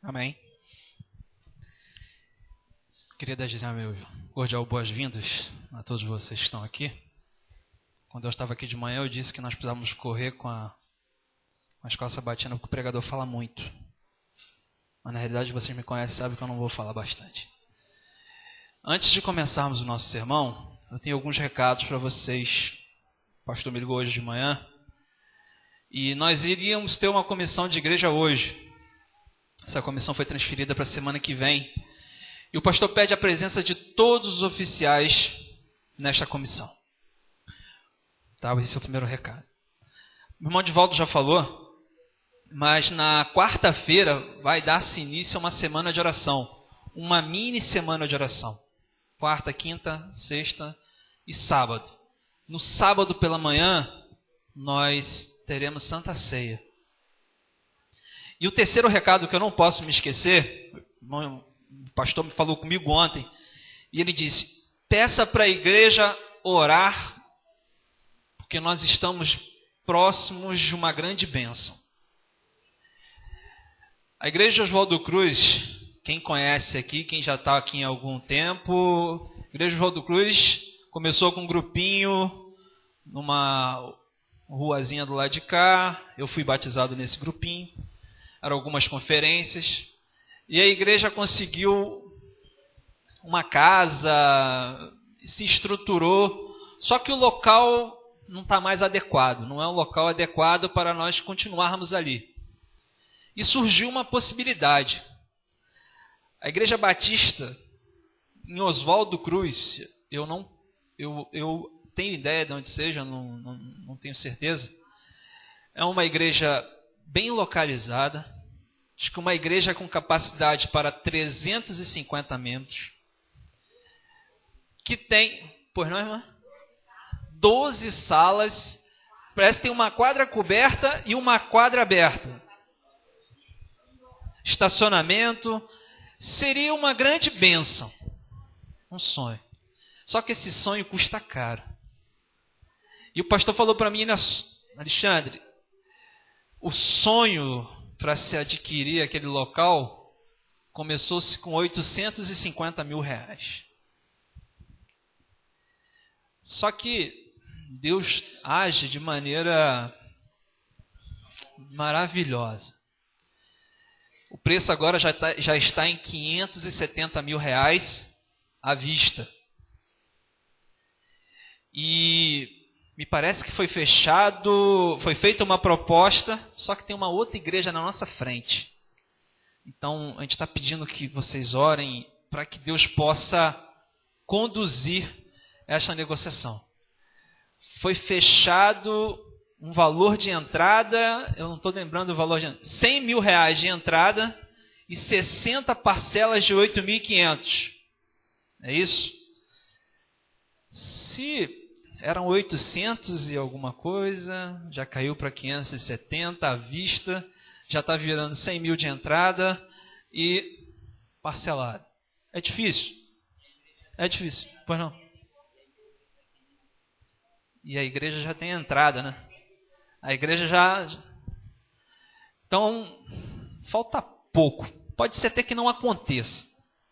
Amém. Queria desejar meu cordial boas-vindas a todos vocês que estão aqui. Quando eu estava aqui de manhã, eu disse que nós precisávamos correr com a escola sabatina, porque o pregador fala muito. Mas na realidade, vocês me conhecem, sabem que eu não vou falar bastante. Antes de começarmos o nosso sermão, eu tenho alguns recados para vocês. O pastor me ligou hoje de manhã. E nós iríamos ter uma comissão de igreja hoje. Essa comissão foi transferida para a semana que vem. E o pastor pede a presença de todos os oficiais nesta comissão. Tá, esse é o primeiro recado. O irmão Divaldo já falou, mas na quarta-feira vai dar-se início a uma semana de oração. Uma mini semana de oração. Quarta, quinta, sexta e sábado. No sábado pela manhã, nós teremos Santa Ceia. E o terceiro recado que eu não posso me esquecer, o pastor me falou comigo ontem, e ele disse, peça para a igreja orar, porque nós estamos próximos de uma grande bênção. A igreja Oswaldo Cruz, quem conhece aqui, quem já está aqui em algum tempo, a igreja Oswaldo Cruz começou com um grupinho, numa ruazinha do lado de cá, eu fui batizado nesse grupinho, eram algumas conferências, e a igreja conseguiu uma casa, se estruturou, só que o local não está mais adequado, não é um local adequado para nós continuarmos ali. E surgiu uma possibilidade. A Igreja Batista, em Oswaldo Cruz, eu tenho ideia de onde seja, não tenho certeza, é uma igreja bem localizada, acho que uma igreja com capacidade para 350 membros, que tem, pois não, irmã? 12 salas, parece que tem uma quadra coberta e uma quadra aberta. Estacionamento, seria uma grande bênção, um sonho. Só que esse sonho custa caro. E o pastor falou para mim, Alexandre, o sonho para se adquirir aquele local começou-se com 850 mil reais. Só que Deus age de maneira maravilhosa. O preço agora já está em 570 mil reais à vista. E me parece que foi feita uma proposta, só que tem uma outra igreja na nossa frente. Então, a gente está pedindo que vocês orem para que Deus possa conduzir esta negociação. Foi fechado um valor de entrada, eu não estou lembrando o valor de 100 mil reais de entrada e 60 parcelas de 8.500. É isso? Se eram 800 e alguma coisa, já caiu para 570 à vista, já está virando 100 mil de entrada e parcelado. É difícil? É difícil, pois não? E a igreja já tem entrada, né? A igreja já... Então, falta pouco. Pode ser até que não aconteça.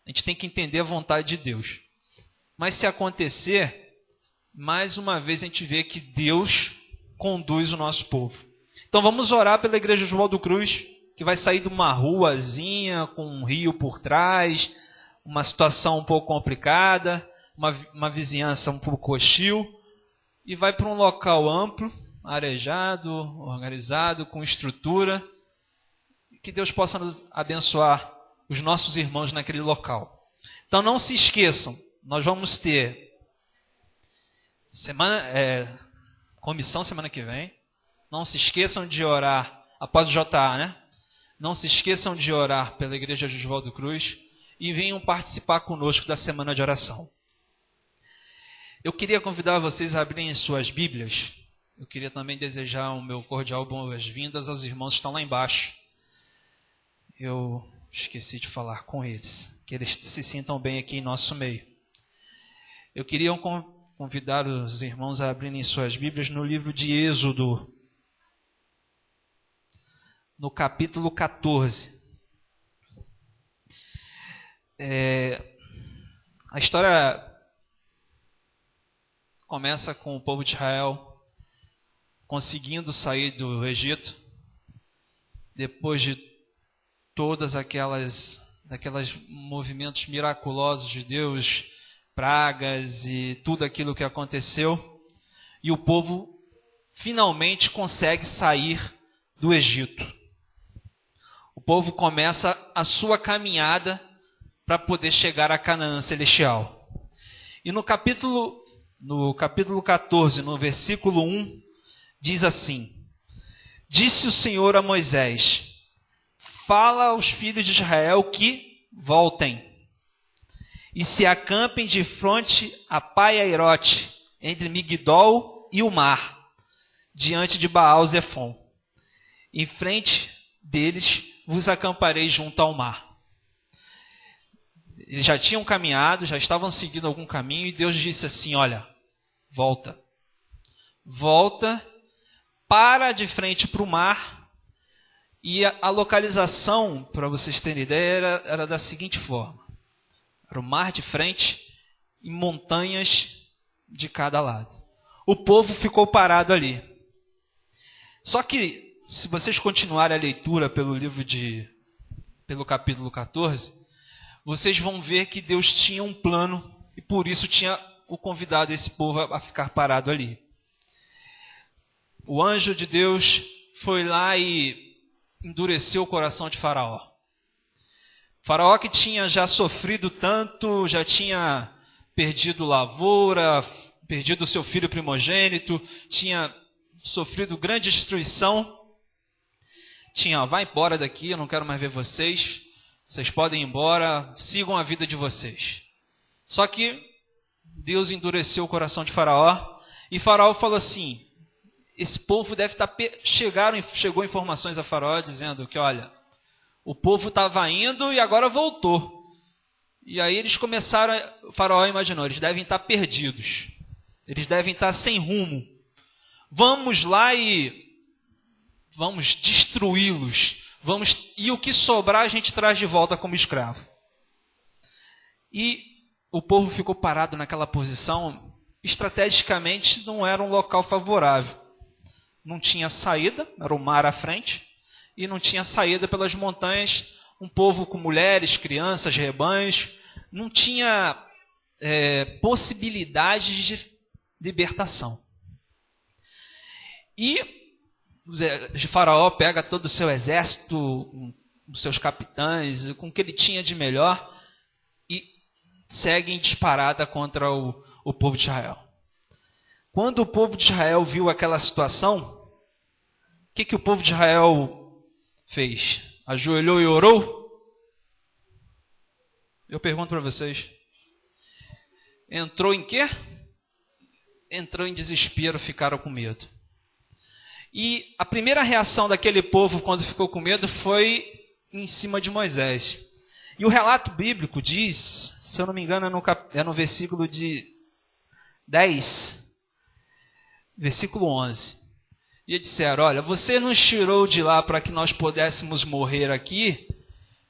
A gente tem que entender a vontade de Deus. Mas se acontecer, mais uma vez a gente vê que Deus conduz o nosso povo. Então vamos orar pela igreja Oswaldo Cruz, que vai sair de uma ruazinha com um rio por trás, uma situação um pouco complicada, uma vizinhança um pouco hostil, e vai para um local amplo, arejado, organizado, com estrutura. Que Deus possa nos abençoar, os nossos irmãos naquele local. Então não se esqueçam, nós vamos ter comissão semana que vem. Não se esqueçam de orar, após o JA, né? Não se esqueçam de orar pela igreja de Oswaldo Cruz e venham participar conosco da semana de oração. Eu queria convidar vocês a abrirem suas Bíblias. Eu queria também desejar o meu cordial boas-vindas aos irmãos que estão lá embaixo. Eu esqueci de falar com eles, que eles se sintam bem aqui em nosso meio. Eu queria convidar os irmãos a abrirem suas Bíblias no livro de Êxodo, no capítulo 14. A história começa com o povo de Israel conseguindo sair do Egito, depois de todas aquelas movimentos miraculosos de Deus, pragas e tudo aquilo que aconteceu, e o povo finalmente consegue sair do Egito. O povo começa a sua caminhada para poder chegar a Canaã celestial. E no capítulo 14, no versículo 1, diz assim: Disse o Senhor a Moisés: Fala aos filhos de Israel que voltem e se acampem de fronte a Pai-Airote, entre Migdol e o mar, diante de Baal-Zefon. Em frente deles vos acamparei junto ao mar. Eles já tinham caminhado, já estavam seguindo algum caminho, e Deus disse assim: olha, volta, para de frente para o mar. E a localização, para vocês terem ideia, era da seguinte forma: era o mar de frente e montanhas de cada lado. O povo ficou parado ali. Só que, se vocês continuarem a leitura pelo capítulo 14, vocês vão ver que Deus tinha um plano e por isso tinha o convidado esse povo a ficar parado ali. O anjo de Deus foi lá e endureceu o coração de Faraó. Faraó, que tinha já sofrido tanto, já tinha perdido lavoura, perdido seu filho primogênito, tinha sofrido grande destruição. Vai embora daqui, eu não quero mais ver vocês. Vocês podem ir embora, sigam a vida de vocês. Só que Deus endureceu o coração de Faraó, e Faraó falou assim: esse povo deve estar... Chegou informações a Faraó dizendo que, olha, o povo estava indo e agora voltou. E aí eles começaram, Faraó imaginou, eles devem estar perdidos. Eles devem estar sem rumo. Vamos lá e vamos destruí-los. E o que sobrar a gente traz de volta como escravo. E o povo ficou parado naquela posição. Estrategicamente não era um local favorável. Não tinha saída, era o mar à frente, e não tinha saída pelas montanhas, um povo com mulheres, crianças, rebanhos, não tinha possibilidade de libertação. E o Faraó pega todo o seu exército, os seus capitães, com o que ele tinha de melhor, e segue em disparada contra o povo de Israel. Quando o povo de Israel viu aquela situação, o que o povo de Israel fez? Ajoelhou e orou? Eu pergunto para vocês. Entrou em quê? Entrou em desespero, ficaram com medo. E a primeira reação daquele povo quando ficou com medo foi em cima de Moisés. E o relato bíblico diz, se eu não me engano, é no versículo de 10, versículo 11. E disseram: olha, você nos tirou de lá para que nós pudéssemos morrer aqui,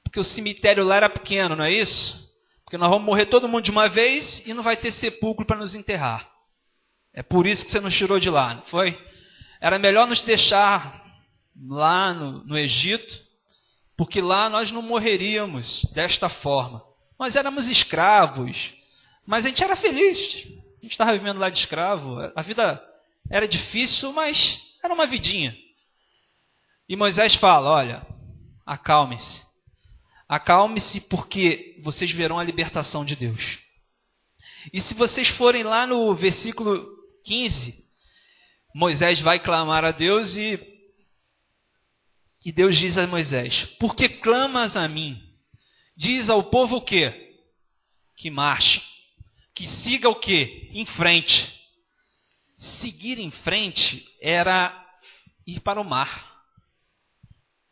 porque o cemitério lá era pequeno, não é isso? Porque nós vamos morrer todo mundo de uma vez e não vai ter sepulcro para nos enterrar. É por isso que você nos tirou de lá, não foi? Era melhor nos deixar lá no Egito, porque lá nós não morreríamos desta forma. Nós éramos escravos, mas a gente era feliz. A gente estava vivendo lá de escravo. A vida era difícil, mas era uma vidinha. E Moisés fala: olha, acalme-se. Acalme-se, porque vocês verão a libertação de Deus. E se vocês forem lá no versículo 15, Moisés vai clamar a Deus e Deus diz a Moisés: por que clamas a mim? Diz ao povo o quê? Que marche. Que siga o quê? Em frente. Seguir em frente era ir para o mar.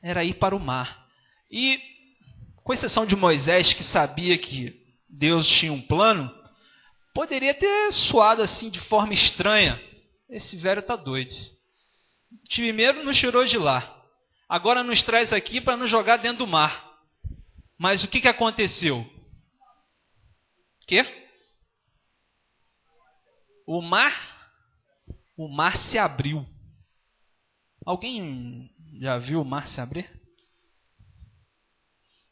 Era ir para o mar. E, com exceção de Moisés, que sabia que Deus tinha um plano, poderia ter soado assim de forma estranha. Esse velho está doido. Primeiro nos tirou de lá. Agora nos traz aqui para nos jogar dentro do mar. Mas o que aconteceu? Quê? O mar se abriu. Alguém já viu o mar se abrir?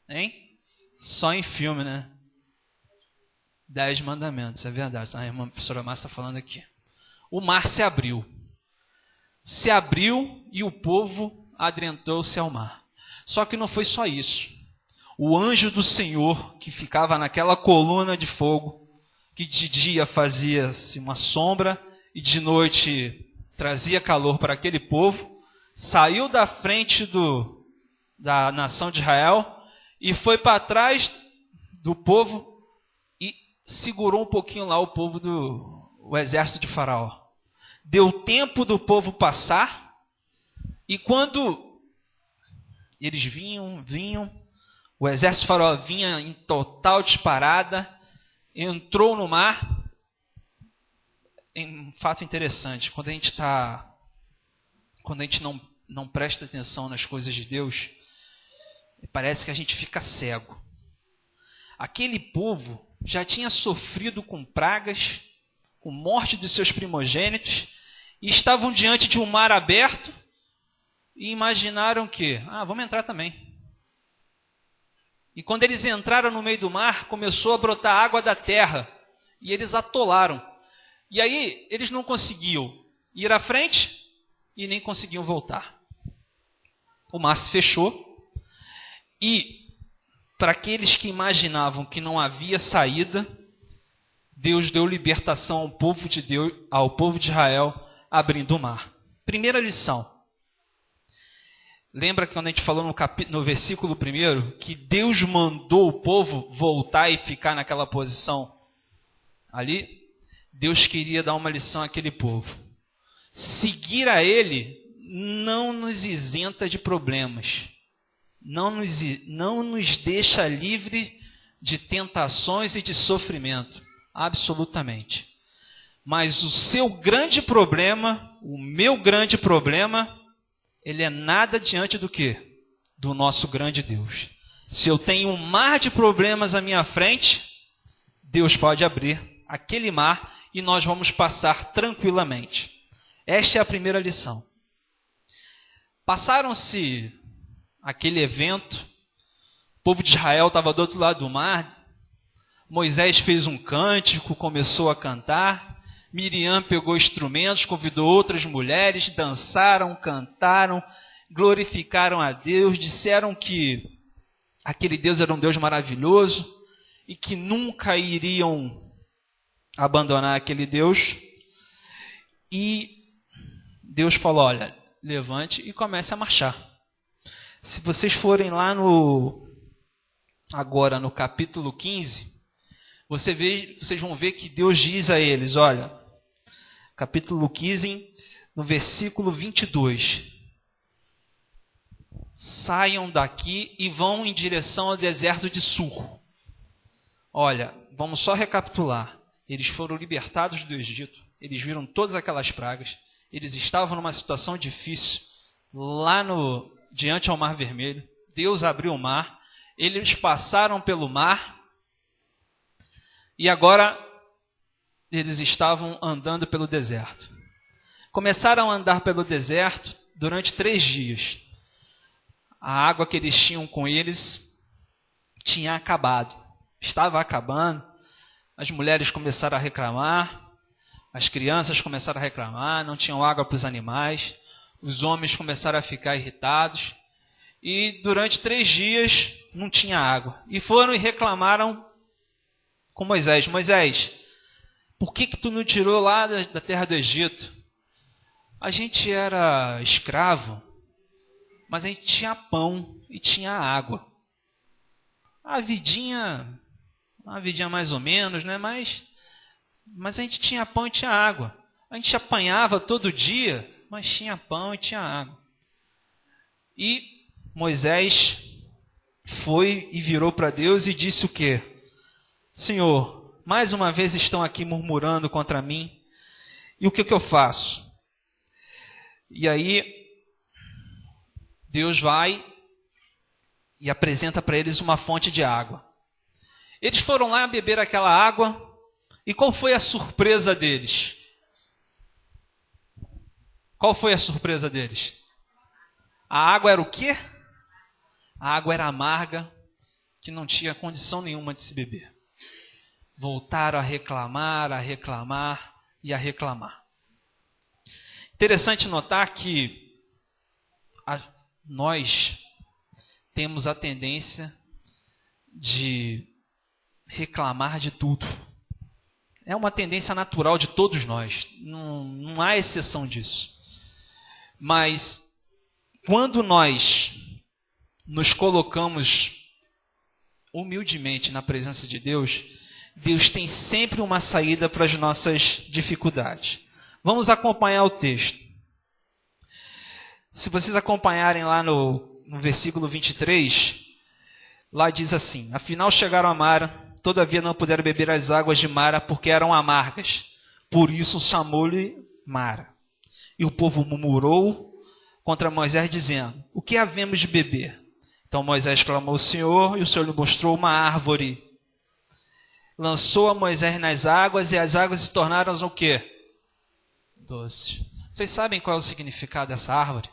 Hein? Só em filme, né? 10 mandamentos, é verdade. A irmã professora Márcia está falando aqui. O mar se abriu. Se abriu e o povo adentrou-se ao mar. Só que não foi só isso. O anjo do Senhor, que ficava naquela coluna de fogo, que de dia fazia-se uma sombra e de noite trazia calor para aquele povo, saiu da frente da nação de Israel e foi para trás do povo e segurou um pouquinho lá o exército de Faraó. Deu tempo do povo passar e quando eles vinham, o exército de Faraó vinha em total disparada, entrou no mar. Um fato interessante, quando a gente não presta atenção nas coisas de Deus, parece que a gente fica cego. Aquele povo já tinha sofrido com pragas, com morte de seus primogênitos, e estavam diante de um mar aberto e imaginaram que, vamos entrar também. E quando eles entraram no meio do mar, começou a brotar água da terra, e eles atolaram. E aí eles não conseguiam ir à frente e nem conseguiam voltar. O mar se fechou e para aqueles que imaginavam que não havia saída, Deus deu libertação ao povo de Deus, ao povo de Israel, abrindo o mar. Primeira lição. Lembra que quando a gente falou no versículo 1, que Deus mandou o povo voltar e ficar naquela posição ali? Deus queria dar uma lição àquele povo. Seguir a Ele não nos isenta de problemas. Não nos deixa livre de tentações e de sofrimento. Absolutamente. Mas o seu grande problema, o meu grande problema, ele é nada diante do quê? Do nosso grande Deus. Se eu tenho um mar de problemas à minha frente, Deus pode abrir aquele mar e nós vamos passar tranquilamente. Esta é a primeira lição. Passaram-se aquele evento, o povo de Israel estava do outro lado do mar, Moisés fez um cântico, começou a cantar, Miriam pegou instrumentos, convidou outras mulheres, dançaram, cantaram, glorificaram a Deus, disseram que aquele Deus era um Deus maravilhoso e que nunca iriam abandonar aquele Deus. E Deus falou, olha, levante e comece a marchar. Se vocês forem lá agora no capítulo 15, vocês vão ver que Deus diz a eles, olha, capítulo 15, no versículo 22, saiam daqui e vão em direção ao deserto de Sur. Olha, vamos só recapitular. Eles foram libertados do Egito, eles viram todas aquelas pragas, eles estavam numa situação difícil, lá diante ao Mar Vermelho. Deus abriu o mar, eles passaram pelo mar, e agora eles estavam andando pelo deserto. Começaram a andar pelo deserto durante 3 dias. A água que eles tinham com eles tinha acabado, estava acabando. As mulheres começaram a reclamar, as crianças começaram a reclamar, não tinham água para os animais, os homens começaram a ficar irritados, e durante 3 dias não tinha água. E foram e reclamaram com Moisés, Moisés, por que tu não tirou lá da terra do Egito? A gente era escravo, mas a gente tinha pão e tinha água. Uma vidinha mais ou menos, né? Mas a gente tinha pão e tinha água. A gente apanhava todo dia, mas tinha pão e tinha água. E Moisés foi e virou para Deus e disse o quê? Senhor, mais uma vez estão aqui murmurando contra mim, e o que eu faço? E aí, Deus vai e apresenta para eles uma fonte de água. Eles foram lá beber aquela água, e qual foi a surpresa deles? Qual foi a surpresa deles? A água era o quê? A água era amarga, que não tinha condição nenhuma de se beber. Voltaram a reclamar e a reclamar. Interessante notar que nós temos a tendência de reclamar de tudo. É uma tendência natural de todos nós. Não há exceção disso. Mas quando nós nos colocamos humildemente na presença de Deus, Deus tem sempre uma saída para as nossas dificuldades. Vamos acompanhar o texto. Se vocês acompanharem lá no versículo 23, lá diz assim: afinal chegaram a Mara, todavia não puderam beber as águas de Mara porque eram amargas. Por isso chamou-lhe Mara. E o povo murmurou contra Moisés, dizendo: o que havemos de beber? Então Moisés clamou ao Senhor, e o Senhor lhe mostrou uma árvore. Lançou a Moisés nas águas, e as águas se tornaram o quê? Doces. Vocês sabem qual é o significado dessa árvore?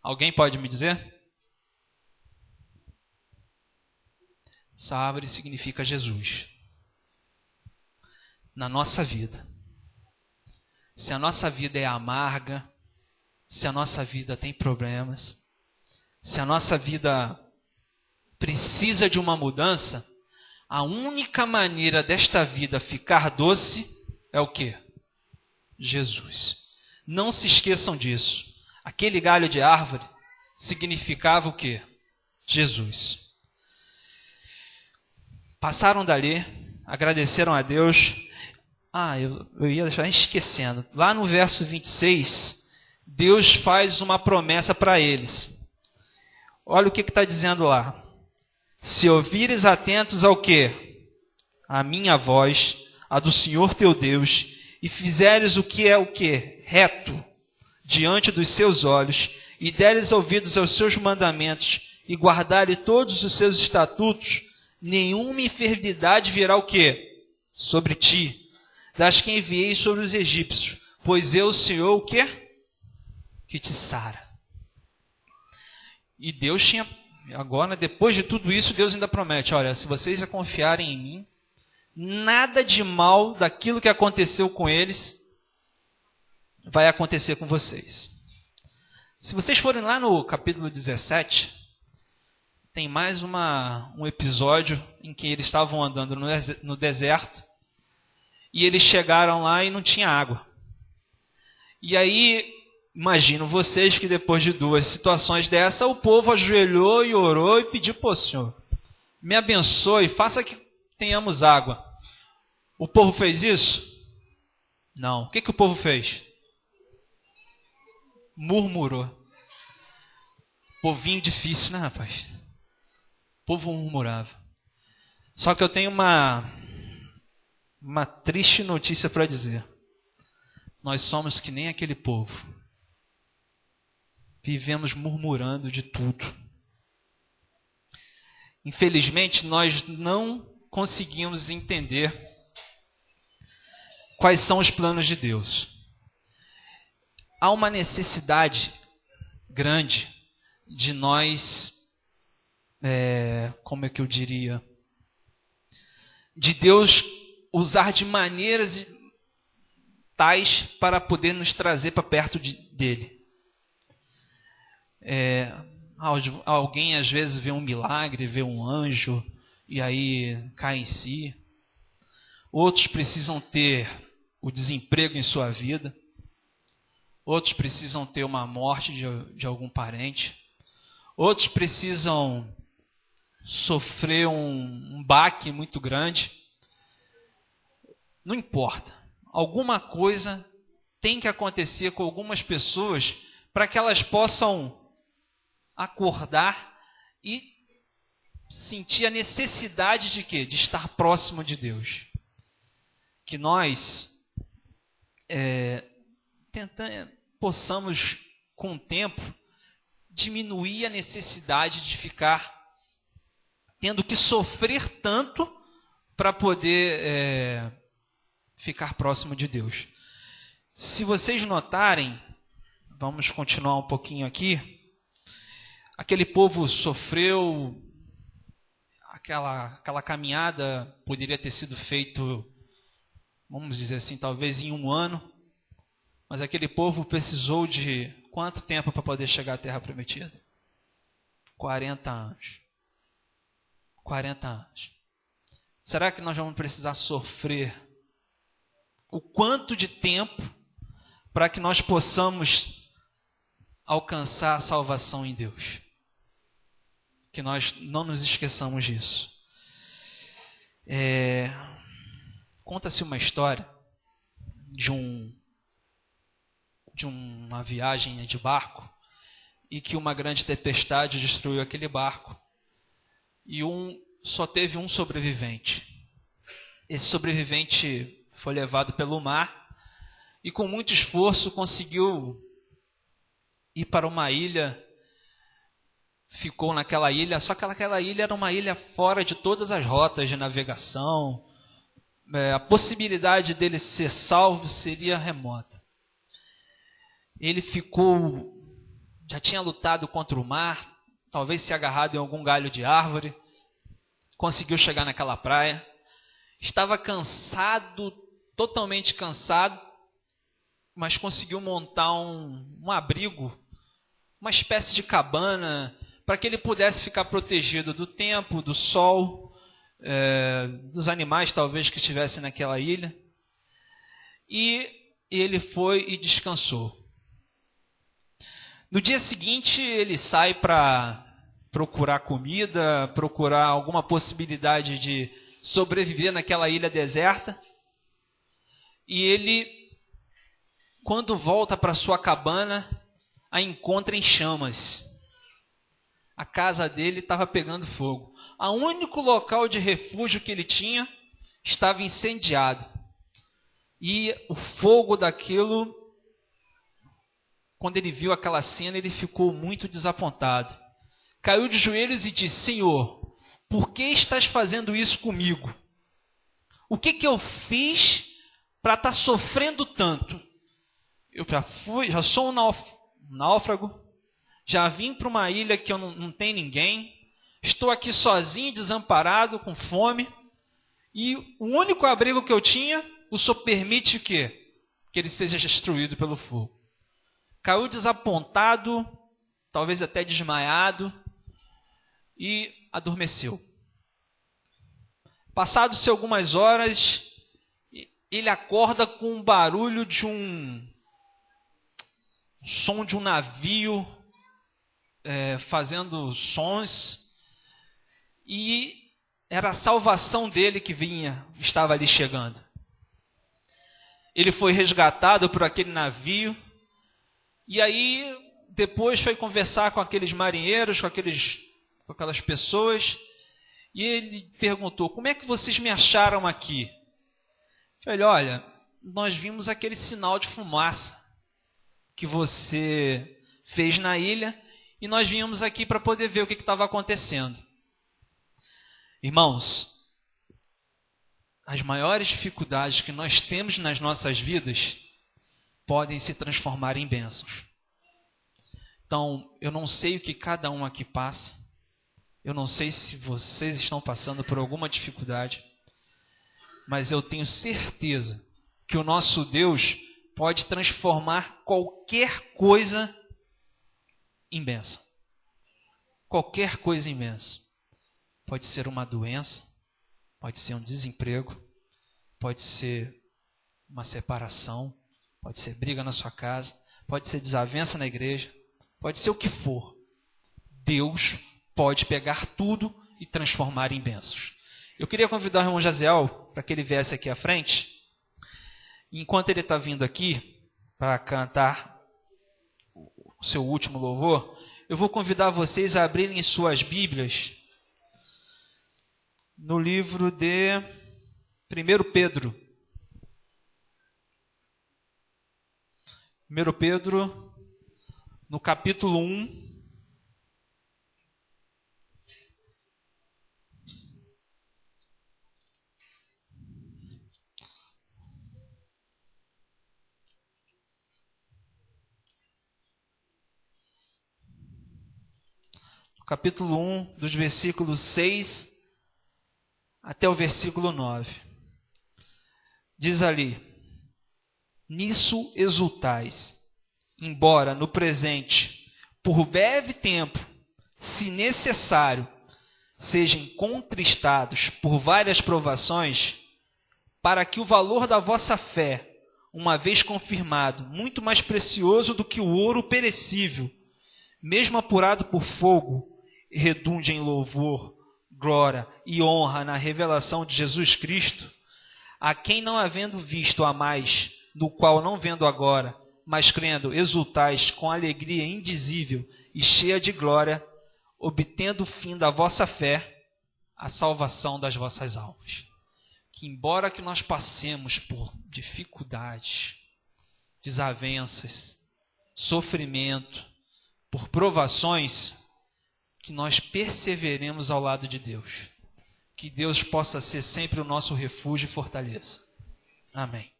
Alguém pode me dizer? Essa árvore significa Jesus. Na nossa vida. Se a nossa vida é amarga, se a nossa vida tem problemas, se a nossa vida precisa de uma mudança, a única maneira desta vida ficar doce é o quê? Jesus. Não se esqueçam disso. Aquele galho de árvore significava o quê? Jesus. Passaram dali, agradeceram a Deus. Eu ia já esquecendo. Lá no verso 26, Deus faz uma promessa para eles. Olha o que está dizendo lá. Se ouvires atentos ao quê? A minha voz, a do Senhor teu Deus, e fizeres o que é o quê? Reto, diante dos seus olhos, e deres ouvidos aos seus mandamentos, e guardares todos os seus estatutos, nenhuma enfermidade virá o quê? Sobre ti, das que enviei sobre os egípcios, pois eu, o Senhor, o quê? Que te sara. E Deus tinha, agora, depois de tudo isso, Deus ainda promete: olha, se vocês confiarem em mim, nada de mal daquilo que aconteceu com eles vai acontecer com vocês. Se vocês forem lá no capítulo 17, tem mais um episódio em que eles estavam andando no deserto e eles chegaram lá e não tinha água. E aí, imagino vocês que depois de duas situações dessa, o povo ajoelhou e orou e pediu: pô, Senhor, me abençoe, faça que tenhamos água. O povo fez isso? Não. O que o povo fez? Murmurou. Povinho difícil, né, rapaz? O povo murmurava. Só que eu tenho uma triste notícia para dizer. Nós somos que nem aquele povo. Vivemos murmurando de tudo. Infelizmente, nós não conseguimos entender quais são os planos de Deus. Há uma necessidade grande de nós, como é que eu diria? De Deus usar de maneiras tais para poder nos trazer para perto dele. Alguém às vezes vê um milagre, vê um anjo e aí cai em si. Outros precisam ter o desemprego em sua vida. Outros precisam ter uma morte de algum parente. Outros precisam sofrer um baque muito grande. Não importa. Alguma coisa tem que acontecer com algumas pessoas para que elas possam acordar e sentir a necessidade de quê? De estar próximo de Deus. Que nós possamos, com o tempo, diminuir a necessidade de ficar tendo que sofrer tanto para poder ficar próximo de Deus. Se vocês notarem, vamos continuar um pouquinho aqui, aquele povo sofreu, aquela caminhada poderia ter sido feito, vamos dizer assim, talvez em 1 ano, mas aquele povo precisou de quanto tempo para poder chegar à Terra Prometida? 40 anos. 40 anos. Será que nós vamos precisar sofrer o quanto de tempo para que nós possamos alcançar a salvação em Deus? Que nós não nos esqueçamos disso. Conta-se uma história de uma viagem de barco e que uma grande tempestade destruiu aquele barco e só teve um sobrevivente. Esse sobrevivente foi levado pelo mar e com muito esforço conseguiu ir para uma ilha, ficou naquela ilha, só que aquela ilha era uma ilha fora de todas as rotas de navegação, a possibilidade dele ser salvo seria remota. Ele já tinha lutado contra o mar, talvez se agarrado em algum galho de árvore, conseguiu chegar naquela praia, estava cansado, totalmente cansado, mas conseguiu montar um abrigo, uma espécie de cabana, para que ele pudesse ficar protegido do tempo, do sol, dos animais talvez que estivessem naquela ilha. E ele foi e descansou. No dia seguinte, ele sai para procurar comida, procurar alguma possibilidade de sobreviver naquela ilha deserta. E ele, quando volta para sua cabana, a encontra em chamas. A casa dele estava pegando fogo. O único local de refúgio que ele tinha estava incendiado. E o fogo daquilo, quando ele viu aquela cena, ele ficou muito desapontado. Caiu de joelhos e disse: Senhor, por que estás fazendo isso comigo? O que eu fiz para estar sofrendo tanto? Eu já sou um náufrago, já vim para uma ilha que eu não tem ninguém, estou aqui sozinho, desamparado, com fome, e o único abrigo que eu tinha, o Senhor permite o quê? Que ele seja destruído pelo fogo. Caiu desapontado, talvez até desmaiado, e adormeceu. Passados-se algumas horas, ele acorda com um barulho de um som de um navio fazendo sons, e era a salvação dele que estava ali chegando. Ele foi resgatado por aquele navio, e aí depois foi conversar com aqueles marinheiros, com aquelas pessoas, e ele perguntou: como é que vocês me acharam aqui? Eu falei: olha, nós vimos aquele sinal de fumaça que você fez na ilha, e nós viemos aqui para poder ver o que estava acontecendo. Irmãos, as maiores dificuldades que nós temos nas nossas vidas podem se transformar em bênçãos. Então, eu não sei o que cada um aqui passa, eu não sei se vocês estão passando por alguma dificuldade, mas eu tenho certeza que o nosso Deus pode transformar qualquer coisa em bênção. Qualquer coisa em bênção. Pode ser uma doença, pode ser um desemprego, pode ser uma separação, pode ser briga na sua casa, pode ser desavença na igreja, pode ser o que for. Deus pode pegar tudo e transformar em bênçãos. Eu queria convidar o irmão Jaziel para que ele viesse aqui à frente. Enquanto ele está vindo aqui para cantar o seu último louvor, eu vou convidar vocês a abrirem suas Bíblias no livro de 1 Pedro. 1 Pedro, no capítulo 1. capítulo 1, dos versículos 6 até o versículo 9. Diz ali: nisso exultais, embora no presente, por breve tempo, se necessário, sejam contristados por várias provações, para que o valor da vossa fé, uma vez confirmado, muito mais precioso do que o ouro perecível, mesmo apurado por fogo, redunde em louvor, glória e honra na revelação de Jesus Cristo, a quem não havendo visto a mais, do qual não vendo agora, mas crendo, exultais com alegria indizível e cheia de glória, obtendo o fim da vossa fé, a salvação das vossas almas. Que embora que nós passemos por dificuldades, desavenças, sofrimento, por provações, que nós perseveremos ao lado de Deus. Que Deus possa ser sempre o nosso refúgio e fortaleza. Amém.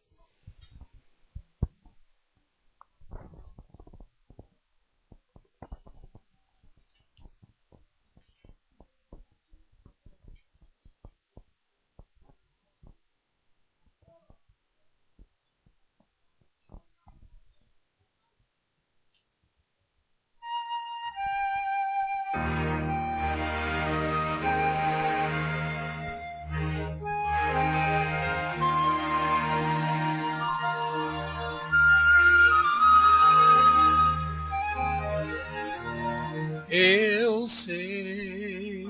Eu sei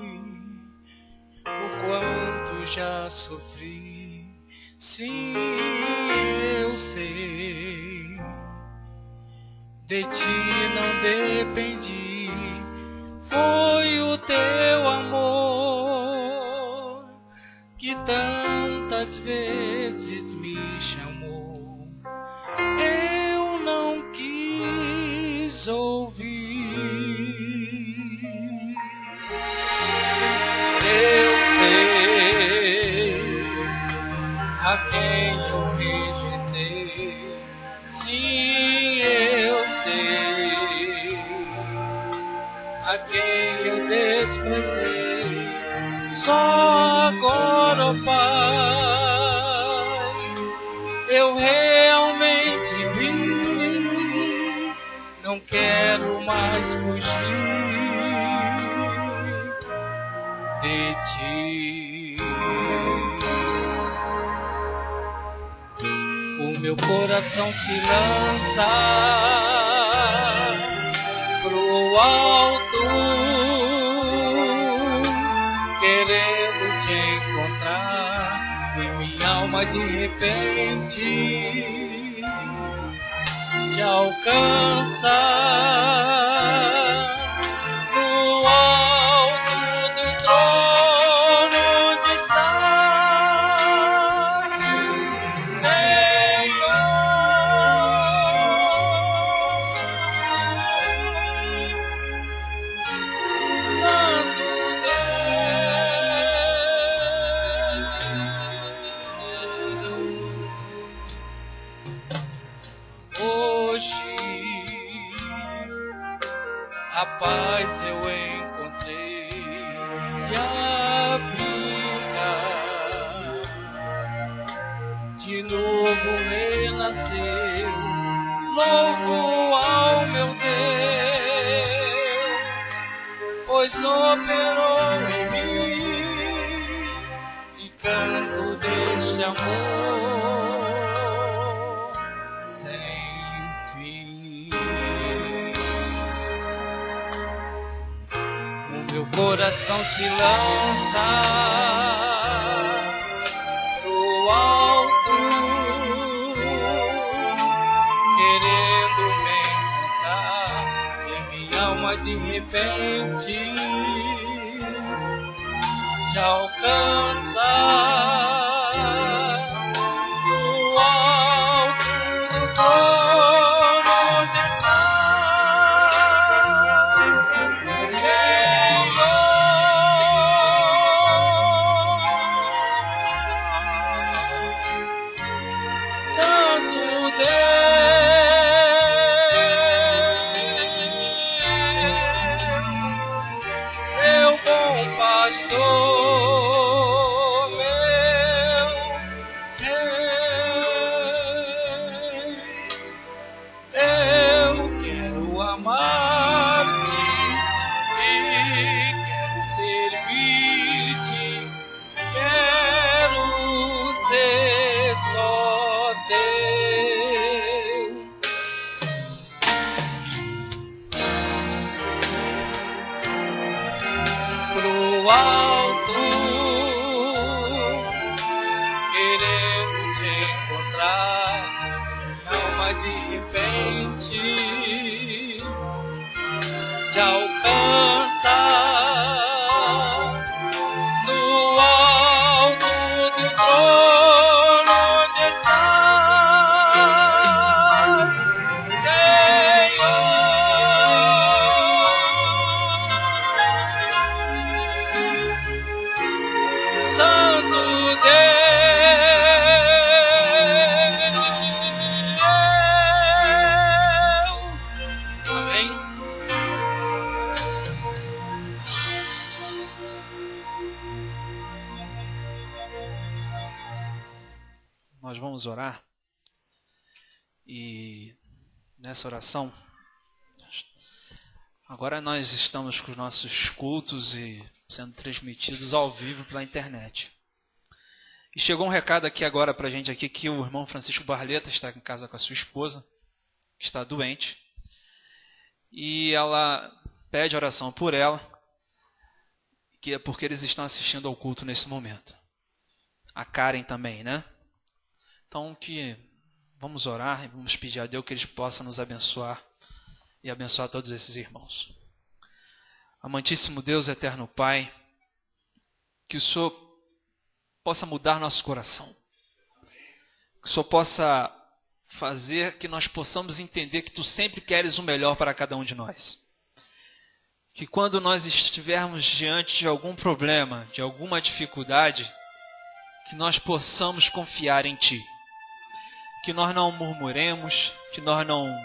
o quanto já sofri, sim, eu sei. De ti não dependi, foi o teu amor que tantas vezes me chamou. Eu não quis ouvir. Eu sei a quem eu rejeitei, sim, eu sei a quem eu desprezei. Só agora, ó Pai, eu realmente vi. Não quero mais fugir de ti. O meu coração se lança pro alto, querendo te encontrar, e minha alma de repente te alcança. No alto do trono onde estás, Senhor. Santo Deus, hoje a paz eu encontrei e a vida de novo renasceu. Louvo ao meu Deus, pois operou em mim, e canto deste amor sem fim. O meu coração se lança pro alto, querendo me encontrar, e minha alma de repente te alcança. No alto do trono onde estás, Senhor. Santo Deus, pastor, meu rei. Eu quero amar-te e quero servir-te. Quero ser só teu. Pro alto querendo te encontrar, alma de repente te alcançar. No alto do trono onde estás, Senhor, Santo Deus. Amém. Nós vamos orar e nessa oração, agora nós estamos com os nossos cultos e sendo transmitidos ao vivo pela internet. E chegou um recado aqui agora pra gente aqui que o irmão Francisco Barleta está em casa com a sua esposa, que está doente, e ela pede oração por ela, que é porque eles estão assistindo ao culto nesse momento. A Karen também, né? Então que vamos orar e vamos pedir a Deus que Ele possa nos abençoar e abençoar todos esses irmãos. Amantíssimo Deus, eterno Pai, que o Senhor possa mudar nosso coração. Que o Senhor possa fazer que nós possamos entender que Tu sempre queres o melhor para cada um de nós. Que quando nós estivermos diante de algum problema, de alguma dificuldade, que nós possamos confiar em Ti. Que nós não murmuremos, que nós não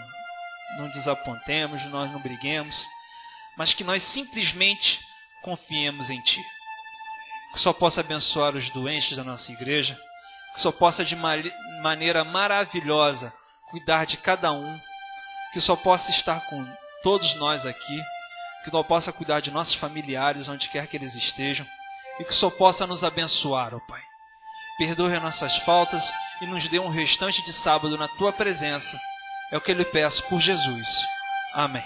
desapontemos, nós não briguemos, mas que nós simplesmente confiemos em Ti. Que só possa abençoar os doentes da nossa igreja, que só possa de maneira maravilhosa cuidar de cada um, que só possa estar com todos nós aqui, que só possa cuidar de nossos familiares onde quer que eles estejam, e que só possa nos abençoar, ó Pai. Perdoe as nossas faltas e nos dê um restante de sábado na Tua presença. É o que eu lhe peço por Jesus. Amém.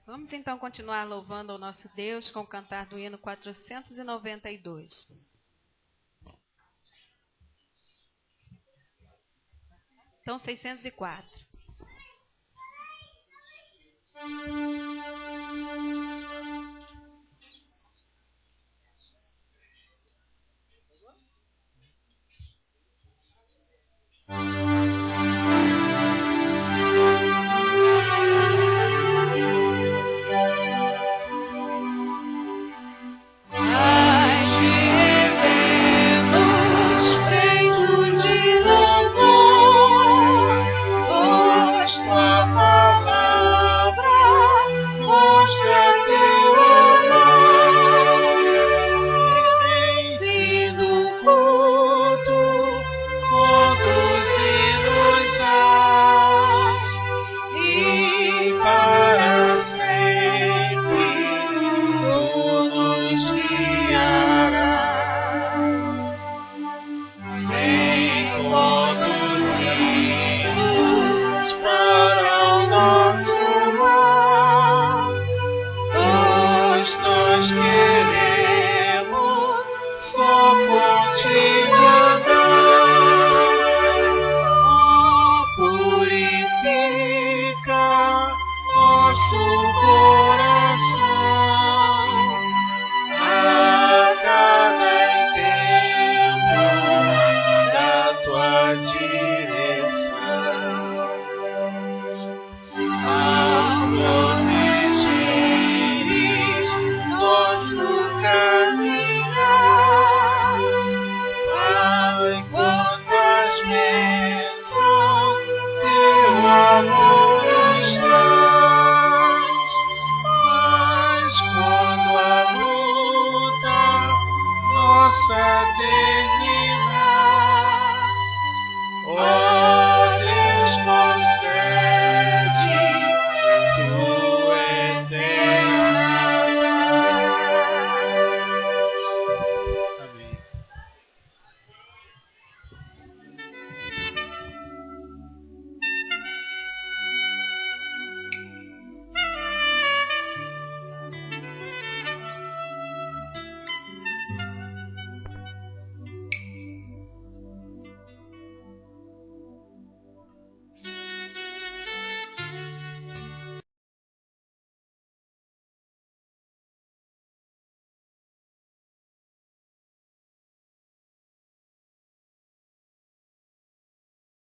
Vamos então continuar louvando ao nosso Deus com o cantar do hino 492. Então, 604. Deus.